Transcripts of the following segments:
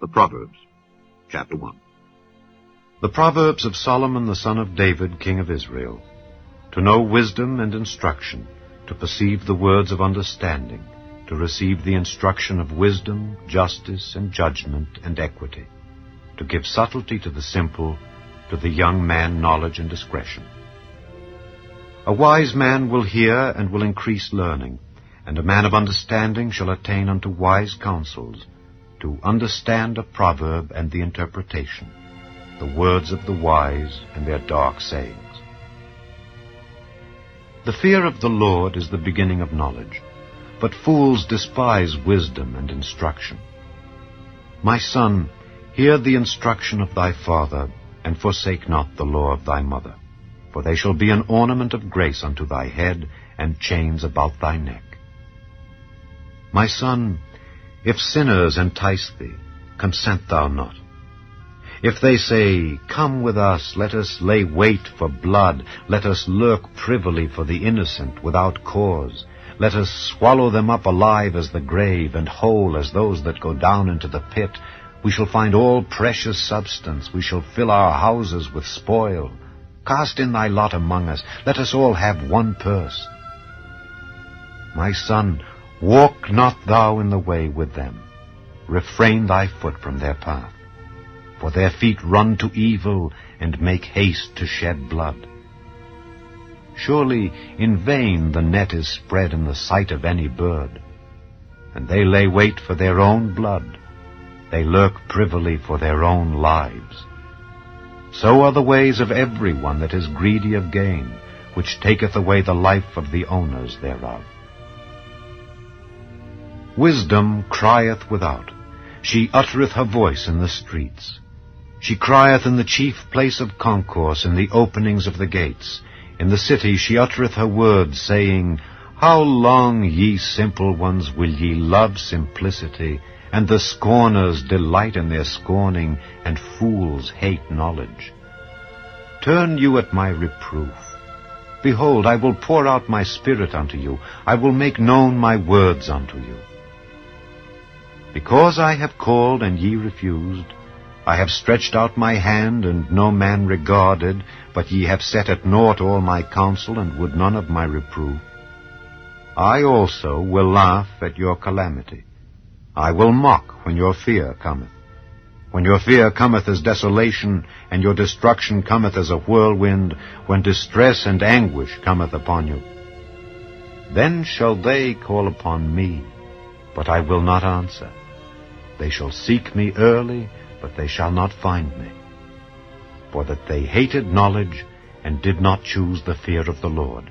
The Proverbs, chapter 1. The Proverbs of Solomon the son of David, king of Israel, to know wisdom and instruction, to perceive the words of understanding, to receive the instruction of wisdom, justice, and judgment, and equity, to give subtlety to the simple, to the young man knowledge and discretion. A wise man will hear and will increase learning, and a man of understanding shall attain unto wise counsels, to understand a proverb and the interpretation, the words of the wise and their dark sayings. The fear of the Lord is the beginning of knowledge, but fools despise wisdom and instruction. My son, hear the instruction of thy father, and forsake not the law of thy mother, for they shall be an ornament of grace unto thy head, and chains about thy neck. My son, if sinners entice thee, consent thou not. If they say, Come with us, let us lay wait for blood, let us lurk privily for the innocent without cause, let us swallow them up alive as the grave, and whole as those that go down into the pit, we shall find all precious substance, we shall fill our houses with spoil. Cast in thy lot among us, let us all have one purse. My son, walk not thou in the way with them. Refrain thy foot from their path. For their feet run to evil, and make haste to shed blood. Surely in vain the net is spread in the sight of any bird, and they lay wait for their own blood. They lurk privily for their own lives. So are the ways of every one that is greedy of gain, which taketh away the life of the owners thereof. Wisdom crieth without, she uttereth her voice in the streets. She crieth in the chief place of concourse, in the openings of the gates. In the city she uttereth her words, saying, How long, ye simple ones, will ye love simplicity, and the scorners delight in their scorning, and fools hate knowledge? Turn you at my reproof. Behold, I will pour out my spirit unto you, I will make known my words unto you. Because I have called, and ye refused, I have stretched out my hand, and no man regarded, but ye have set at naught all my counsel, and would none of my reproof. I also will laugh at your calamity. I will mock when your fear cometh. When your fear cometh as desolation, and your destruction cometh as a whirlwind, when distress and anguish cometh upon you. Then shall they call upon me, but I will not answer. They shall seek me early, but they shall not find me. For that they hated knowledge, and did not choose the fear of the Lord.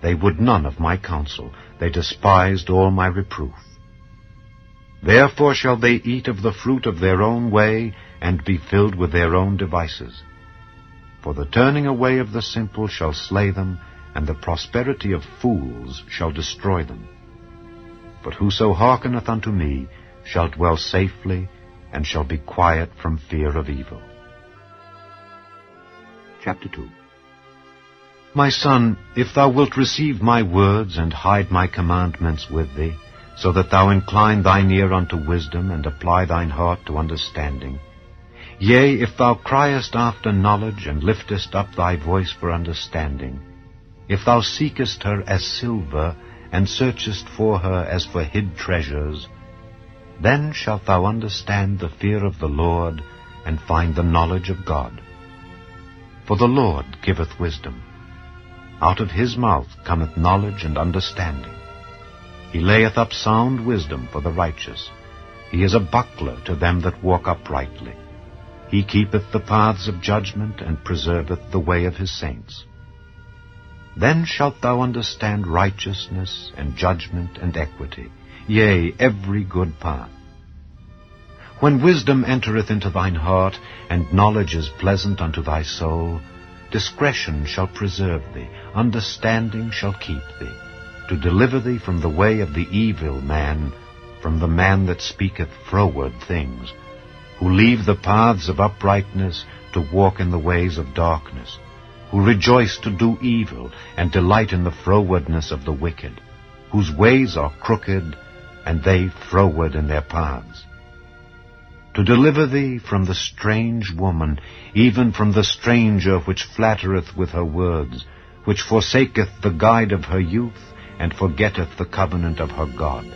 They would none of my counsel, they despised all my reproof. Therefore shall they eat of the fruit of their own way, and be filled with their own devices. For the turning away of the simple shall slay them, and the prosperity of fools shall destroy them. But whoso hearkeneth unto me shall dwell safely, and shall be quiet from fear of evil. Chapter 2. My son, if thou wilt receive my words, and hide my commandments with thee, so that thou incline thine ear unto wisdom, and apply thine heart to understanding, yea, if thou criest after knowledge, and liftest up thy voice for understanding, if thou seekest her as silver, and searchest for her as for hid treasures, then shalt thou understand the fear of the Lord, and find the knowledge of God. For the Lord giveth wisdom. Out of his mouth cometh knowledge and understanding. He layeth up sound wisdom for the righteous. He is a buckler to them that walk uprightly. He keepeth the paths of judgment, and preserveth the way of his saints. Then shalt thou understand righteousness, and judgment, and equity, yea, every good path. When wisdom entereth into thine heart, and knowledge is pleasant unto thy soul, discretion shall preserve thee, understanding shall keep thee, to deliver thee from the way of the evil man, from the man that speaketh froward things, who leave the paths of uprightness to walk in the ways of darkness, who rejoice to do evil, and delight in the frowardness of the wicked, whose ways are crooked, and they froward in their paths. to deliver thee from the strange woman, even from the stranger which flattereth with her words, which forsaketh the guide of her youth, and forgetteth the covenant of her God.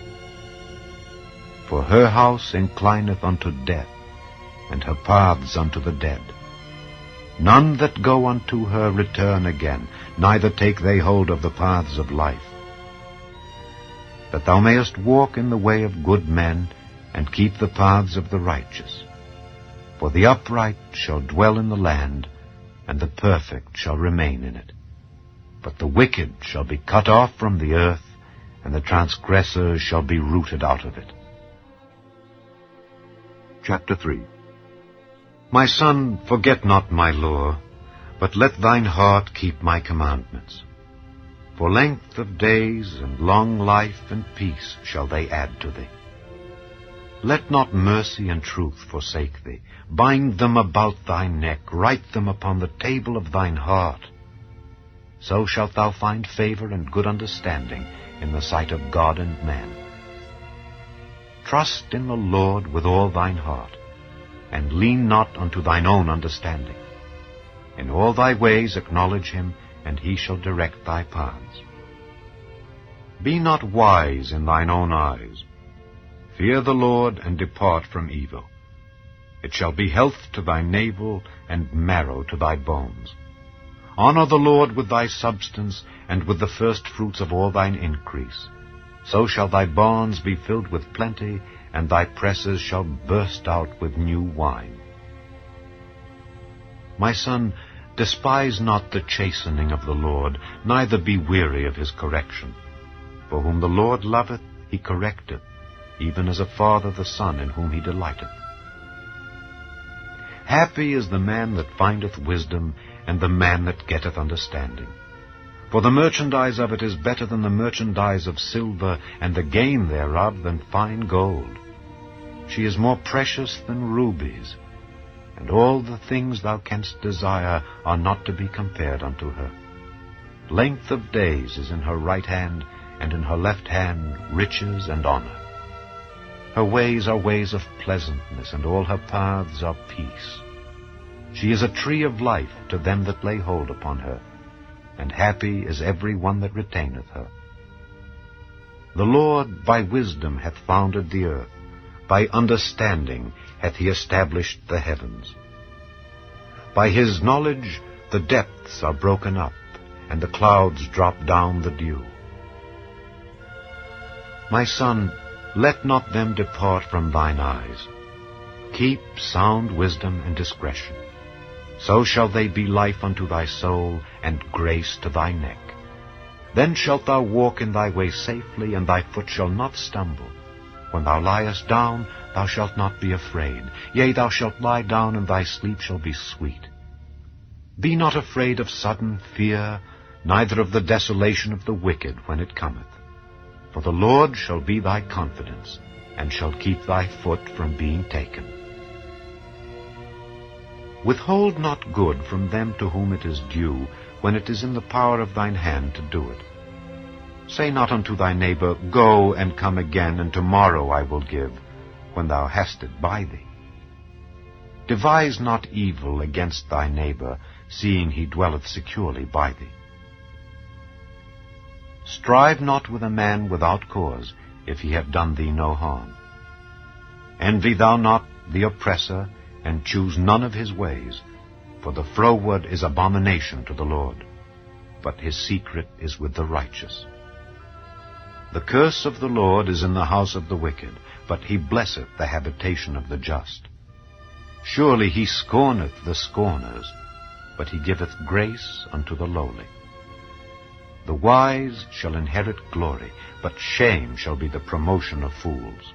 For her house inclineth unto death, and her paths unto the dead. None that go unto her return again, neither take they hold of the paths of life. That thou mayest walk in the way of good men, and keep the paths of the righteous. For the upright shall dwell in the land, and the perfect shall remain in it. But the wicked shall be cut off from the earth, and the transgressors shall be rooted out of it. Chapter 3. My son, forget not my law, but let thine heart keep my commandments. For length of days and long life and peace shall they add to thee. Let not mercy and truth forsake thee. Bind them about thy neck, write them upon the table of thine heart. So shalt thou find favor and good understanding in the sight of God and man. Trust in the Lord with all thine heart, and lean not unto thine own understanding. In all thy ways acknowledge him, and he shall direct thy paths. Be not wise in thine own eyes. Fear the Lord, and depart from evil. It shall be health to thy navel, and marrow to thy bones. Honor the Lord with thy substance, and with the first fruits of all thine increase. So shall thy barns be filled with plenty, and thy presses shall burst out with new wine. My son, despise not the chastening of the Lord, neither be weary of his correction. For whom the Lord loveth, he correcteth, even as a father the son in whom he delighteth. Happy is the man that findeth wisdom, and the man that getteth understanding. For the merchandise of it is better than the merchandise of silver, and the gain thereof than fine gold. She is more precious than rubies, and all the things thou canst desire are not to be compared unto her. Length of days is in her right hand, and in her left hand riches and honor. Her ways are ways of pleasantness, and all her paths are peace. She is a tree of life to them that lay hold upon her, and happy is every one that retaineth her. The Lord by wisdom hath founded the earth, by understanding hath he established the heavens. By his knowledge the depths are broken up, and the clouds drop down the dew. My son, let not them depart from thine eyes. Keep sound wisdom and discretion. So shall they be life unto thy soul, and grace to thy neck. Then shalt thou walk in thy way safely, and thy foot shall not stumble. When thou liest down, thou shalt not be afraid. Yea, thou shalt lie down, and thy sleep shall be sweet. Be not afraid of sudden fear, neither of the desolation of the wicked when it cometh. For the Lord shall be thy confidence, and shall keep thy foot from being taken. Withhold not good from them to whom it is due, when it is in the power of thine hand to do it. Say not unto thy neighbor, Go and come again, and tomorrow I will give, when thou hast it by thee. Devise not evil against thy neighbor, seeing he dwelleth securely by thee. Strive not with a man without cause, if he have done thee no harm. Envy thou not the oppressor, and choose none of his ways, for the froward is abomination to the Lord, but his secret is with the righteous. The curse of the Lord is in the house of the wicked, but he blesseth the habitation of the just. Surely he scorneth the scorners, but he giveth grace unto the lowly. The wise shall inherit glory, but shame shall be the promotion of fools.